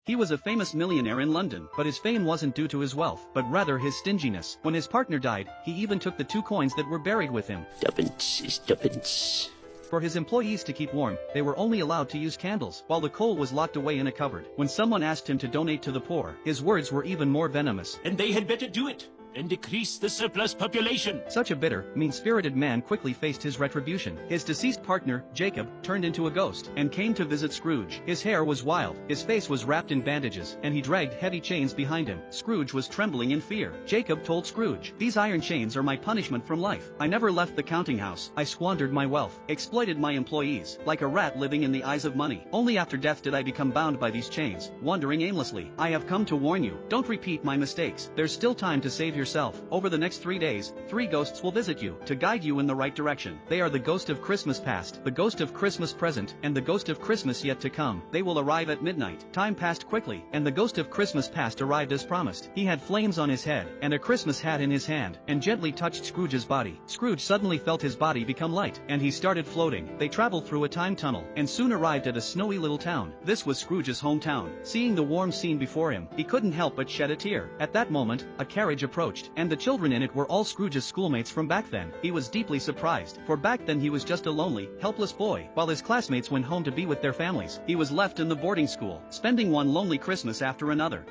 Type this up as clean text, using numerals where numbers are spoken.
He was a famous millionaire in London, but his fame wasn't due to his wealth, but rather his stinginess. When his partner died, he even took the 2 coins that were buried with him. Tuppence. For his employees to keep warm, they were only allowed to use candles, while the coal was locked away in a cupboard. When someone asked him to donate to the poor, his words were even more venomous. And they had better do it, and decrease the surplus population. Such a bitter, mean-spirited man quickly faced his retribution. His deceased partner, Jacob, turned into a ghost, and came to visit Scrooge. His hair was wild, his face was wrapped in bandages, and he dragged heavy chains behind him. Scrooge was trembling in fear. Jacob told Scrooge, "These iron chains are my punishment from life. I never left the counting house. I squandered my wealth, exploited my employees, like a rat living in the eyes of money. Only after death did I become bound by these chains, wandering aimlessly. I have come to warn you, don't repeat my mistakes. There's still time to save yourself. Over the next 3 days, 3 ghosts will visit you, to guide you in the right direction. They are the ghost of Christmas past, the ghost of Christmas present, and the ghost of Christmas yet to come. They will arrive at midnight." Time passed quickly, and the ghost of Christmas past arrived as promised. He had flames on his head, and a Christmas hat in his hand, and gently touched Scrooge's body. Scrooge suddenly felt his body become light, and he started floating. They traveled through a time tunnel, and soon arrived at a snowy little town. This was Scrooge's hometown. Seeing the warm scene before him, he couldn't help but shed a tear. At that moment, a carriage approached, and the children in it were all Scrooge's schoolmates from back then. He was deeply surprised, for back then he was just a lonely, helpless boy. While his classmates went home to be with their families, he was left in the boarding school, spending one lonely Christmas after another.